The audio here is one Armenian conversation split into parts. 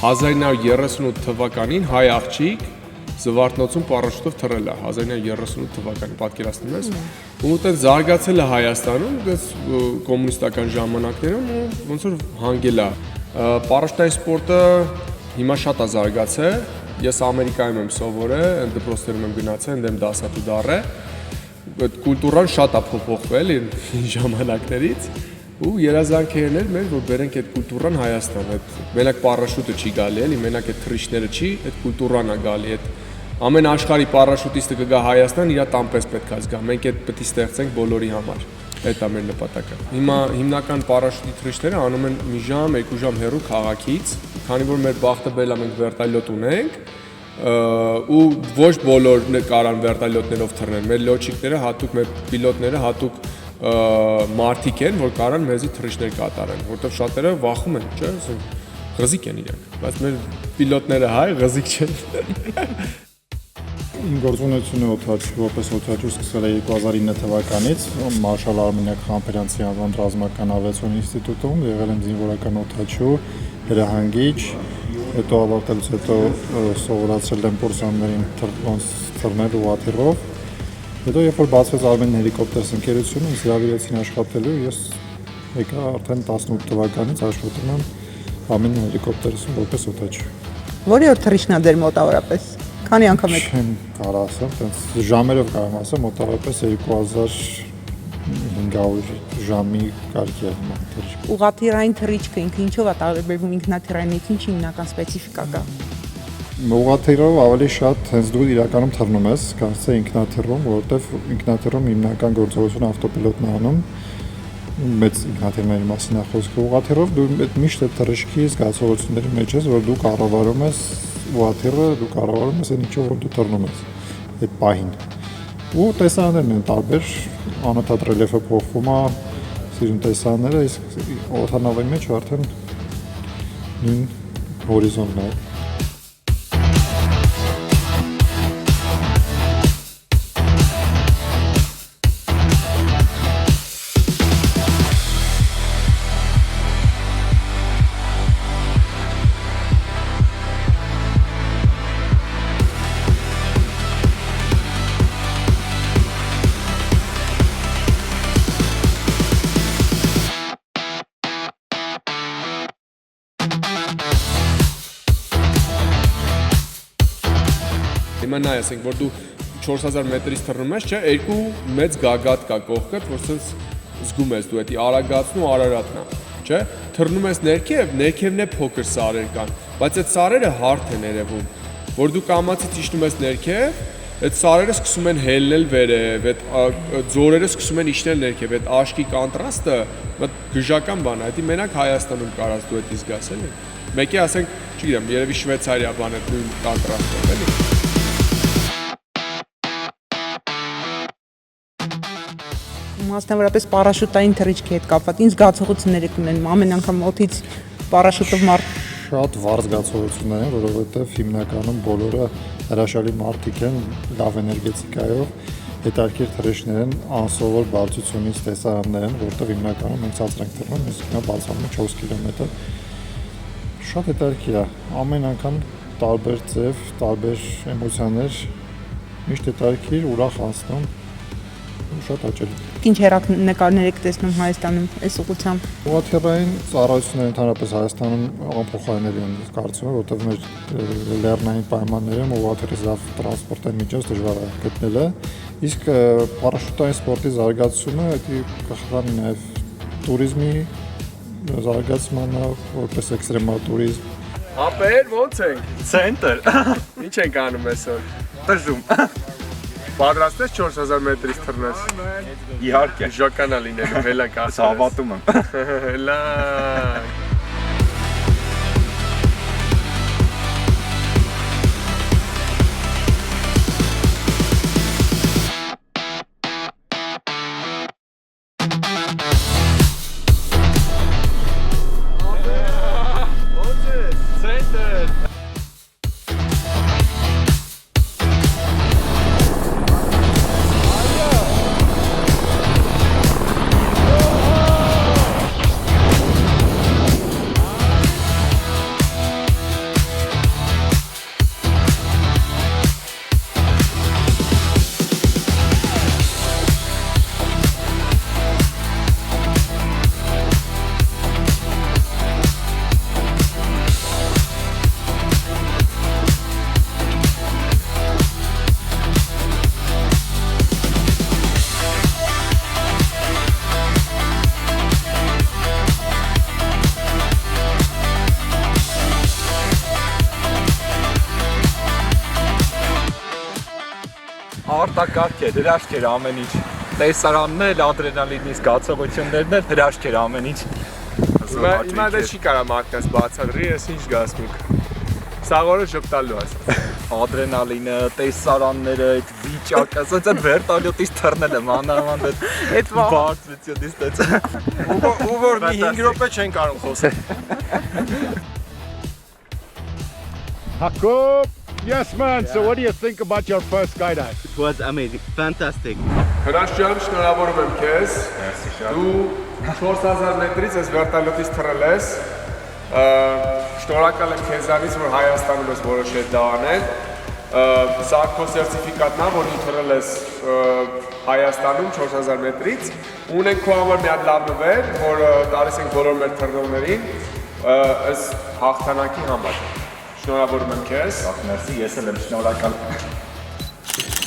1938 թվականին հայ աղջիկ Զվարթնոցում պարաշուտով թռել է 1938 թվականին, պատկերացնում ես, ու այդպես զարգացել է Հայաստանում, այդպես կոմունիստական ժամանակներում ու ոնց որ հանգել է։ Պարաշուտային սպորտը հիմա շատ է զարգացել, ես Ամերիկայում եմ սովորել, այն դպրոցներում եմ գնացել, այնտեղ եմ դասատու դառել, այդ կուլտուրան շատ է փոփոխվել այն ժամանակներից ու երազանքներն էր մեր, որ բերենք այդ կուլտուրան Հայաստան, այդ մենակ պարաշուտը չի գալի, էլի, մենակ այդ թռիչքները չի, այդ կուլտուրան է գալի, այդ ամեն աշխարհի պարաշուտիստը կգա Հայաստան, իր տամպես պետք է զգա։ Մենք այդ պետք է ստեղծենք բոլորի համար։ Այդ է մեր նպատակը։ Հիմա հիմնական պարաշուտի թռիչքները անում են մի ժամ, 2 ժամ հեռու քաղաքից, քանի որ մեր բախտը բերել է մենք վերտալյոտ ունենք, ու ոչ բոլորն կարան վերտալյոտներով թռնեն։ Մեր լոջիկները հատուկ, մեր պիլոտները հատուկ մարդիկ են, որ կարան մեզի թռիչքներ կատարեն, որտեղ շատերը վախում են, չէ՞, ղզիկ են իրենք, բայց մեր պիլոտները հայ ղզիկ չեն։ Իմ գործունեությունը որպես օդաչու սկսել է 2009 թվականից Մարշալ Արմենակ Խամբերյանցի անվան ռազմական ավիացիոն ինստիտուտում, եղել եմ զինվորական օդաչու, հրահանգիչ, հետո ավարտելուց հետո սովորացրել եմ կուրսանտներին թռնել ուղղաթիռով, հետո երբ որ բացվեց Armen Helicopters ընկերությունը, ինձ հրավիրեցին աշխատելու, ես եկա արդեն 18 թվականից աշխատում եմ Armen Helicopters-ում որպես օդաչու։ Որի օր թռիչքն է դեր մոտավորապես։ Քանի անգամ եք։ Չեմ կարող ասեմ, տենց ժամերով կարող ասեմ, մոտավորապես 2500 ժամի կարգի է հիմա թռիչքը։ Ուղղաթիռային թռիչքը ինքը ինչով է տարբերվում ինքնաթիռայինից, ինչ հիմնական սպეციფიკա կա։ Ուղղաթիռով ավելի շատ հենց դու իրականում թռնում ես, կարծես ինքնաթիռում, որովհետև ինքնաթիռում հիմնական գործողությունը ավտոպիլոտն է անում։ Մեծ ինքնաթիռների մասին է խոսքը։ Ուղղաթիռով դու միշտ այդ թռիչքի զգացողությունների մեջ ես, որ դու կառավարում ես ուղղաթիռը, դու կառավարում ես այն ինչով որ դու թռնում ես այդ պահին։ Ու տեսարաններն են տարբեր, անընդհատ ռելիեֆը փոխվում է, սիրուն տեսարանները, իսկ օդանավի մեջ արդեն նույն հորիզոնն է։ Հիմա նայ ասենք, որ դու 4000 մետրից թռնում ես, չէ, երկու մեծ գագաթ կա կողքդ, որ ցած զգում ես դու էդի Արագածն ու Արարատն է, չէ։ Թռնում ես ներքևն է փոքր սարեր կան, բայց այդ սարերը հարթ են երևում, որ դու կամացից իջնում ես ներքև, այդ սարերը սկսում են հելնել վերև, այդ ձորերը սկսում են իջնել ներքև, այդ աշկի կոնտրաստը գժական բան է, դա մենակ Հայաստանում կարաս դու էդի զգաս էլի։ Մեկի ասենք, չգիտեմ, երևի Շվեյցարիա բան է նույն կոնտրաստով, էլի։ Մասնավորապես պարաշուտային թռիչքի հետ կապված ինչ զգացողություններ եք ունենում ամեն անգամ օդից պարաշուտով մարդ։ Շատ վառ զգացողություններ են, որովհետև հիմնականում բոլորը հրաշալի մարդիկ են, լավ էներգետիկայով, հետաքրքիր թռիչքներ են, անսովոր բարձրությունից տեսարաններ են, որտեղ հիմնականում մենք ցածր ենք թռնում, իսկ հիմա բարձրանում է 4 կիլոմետր։ Շատ հետաքրքիր է, ամեն անգամ տարբեր ձև, տարբեր էմոցիաներ, միշտ հետաքրքիր, ուրախ անցնում, շատ հաճելի։ Ինչ հեռանկարներ եք տեսնում Հայաստանում այս ուղղությամբ։ Ուղղաթիռային ծառայությունները ընդհանրապես Հայաստանում անփոխարինելի են, կարծում եմ, որովհետև մեր լեռնային պայմաններում ուղղաթիռի լավ տրանսպորտային միջոց դժվար է գտնելը, իսկ պարաշուտային սպորտի զարգացումը դա կխառնի նաև туриզմի զարգացմանը, որպես էքստրեմալ туриզմ։ Ապեր ո՞նց ենք։ Ցենտր։ Ինչ ենք անում այսօր։ Տժում։ Պատրաստ ես 4000 մետրից թռնես։ Իհարկե։ Ժականա լինելու, հելա կասես։ Հավատում եմ։ Հելա։ արտակարգ է, հրաշք էր ամեն ինչ։ Տեսարանն էլ, ադրենալինի զգացողություններն էլ հրաշք էր ամեն ինչ։ Հիմա դա չի կարա մարդկանց բացատրի, ես ինչ զգացմունք։ Սաղորը շփտալու ասած։ Ադրենալինը, տեսարանները, այդ վիճակը, ասած այդ վերտալյոտից թռնել եմ անհավանդ այդ բարձրությունից դից։ Ու որ մի 5 րոպե չեն կարող խոսել։ Jakob, yes man, so what do you think about your first skydive? It was amazing, fantastic. Հրանց ջան, շնորհավորում եմ քեզ։ Դու 4000 մետրից ես վերտալյոտից թռել ես։ Շնորհակալ եմ քեզանից, որ Հայաստանում ես որոշել դա անել։ Սա քո սերտիֆիկատն է, որ դու թռել ես Հայաստանում 4000 մետրից։ Ունենք քո համար մի հատ լավ նվեր, որ տալիս ենք բոլոր մեր թռնողներին այս հաղթանակի համար։ Շնորհավորում եմ քեզ։ Մերսի, ես էլ եմ շնորհակալ։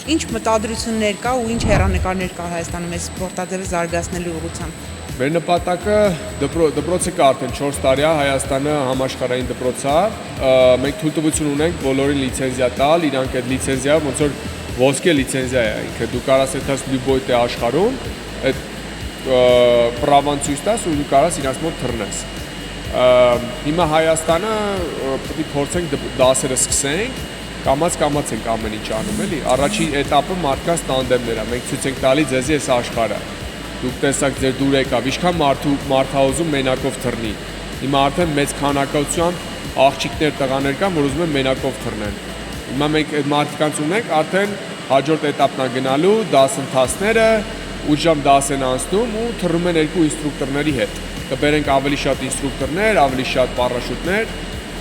Ինչ մտադրություններ կա ու ինչ հեռանկարներ կա Հայաստանում այս սպորտաձևը զարգացնելու ուղղությամբ։ Մեր նպատակը դպրոցը կա արդեն 4 տարի է, Հայաստանը համաշխարհային դպրոց է։ Մենք թույլտվություն ունենք բոլորին լիցենզիա տալ, իրանք այդ լիցենզիա ոնց որ ոսկե լիցենզիա է, ինքը դու կարաս այդպես լյուբոյ տե աշխարհում, այդ պրավան ցույց տաս ու դու կարաս իրանց մոտ թռնես։ Հիմա Հայաստանը պետք է փորձենք դասերը սկսենք, կամաց ենք ամեն ինչ անում էլի։ Առաջին этаպը մարդկանց տանդեմներ է, մենք ցույց ենք տալի ձեզի այս աշխարհը։ Դուք տեսաք ձեր դուր եկավ, ինչքան մարդահոզում մենակով թռնի։ Հիմա արդեն մեծ քանակությամբ աղջիկներ, տղաներ կան, որ ուզում են մենակով թռնեն։ Հիմա մենք այդ մարդկանց ունենք, արդեն հաջորդ этаպն է գնալու, դասընթացները, 8 ժամ դաս են անցնում ու թռնում են երկու ինստրուկտորների հետ։ Կբերենք ավելի շատ ինստրուկտորներ, ավելի շատ պարաշուտներ։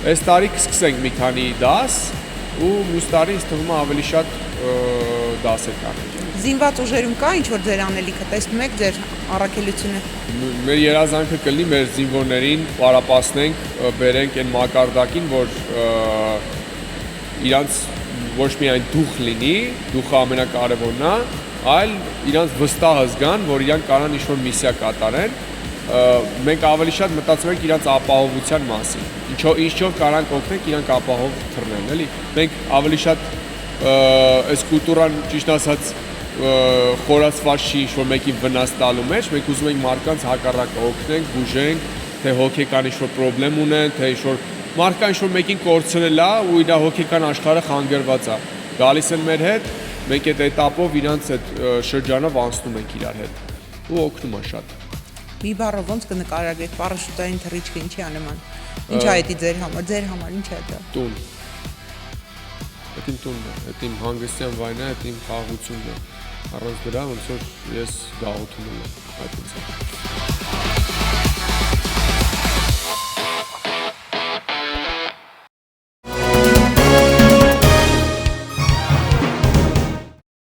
Այս տարի կսկսենք մի քանի դաս ու մյուս տարի ինձ թվում է ավելի շատ դասեր կանենք։ Զինված ուժերում կա ինչ որ ձեր անելիքը, տեսնում եք ձեր առաքելությունը։ Մեր երազանքը կլինի մեր զինվորներին պարապացնենք, բերենք այն մակարդակին, որ իրանց ոչ միայն դուխ լինի, դուխը ամենակարևորն է, այլ իրանց վստահ զգան, որ իրանք կարան ինչ-որ միսիա կատարեն։ Մենք ավելի շատ մտածում ենք իրանց ապահովության մասին։ Ինչով կարանք օգնենք իրանք ապահով թռնեն, էլի։ Մենք ավելի շատ այս կուլտուրան ճիշտ ասած խորացված չի ինչ-որ մեկին վնաս տալու մեջ, մենք ուզում ենք մարդկանց հակառակը օգնենք, բուժենք, թե հոգեկան ինչ-որ խնդրեմ ունեն, թե ինչ-որ մարդկան ինչ-որ մեկին կորցրել է ու իր հոգեկան աշխարհը խանգարված է։ Գալիս են մեր հետ, մենք այդ этаպով իրանց այդ շրջանով անցնում ենք իրար հետ ու օգնում է շատ։ Մի բառով ոնց կնկարագրեք պարաշուտային թռիչքը ինչի է նման։ Ինչ է դա ձեր համար ինչ է դա։ Տուն։ Այդ իմ տունն է, այդ իմ հանգստյան վայրն է, այդ իմ խաղաղությունն է։ Առանց դրա ոնց որ ես գաղութում եմ այդ ինձ։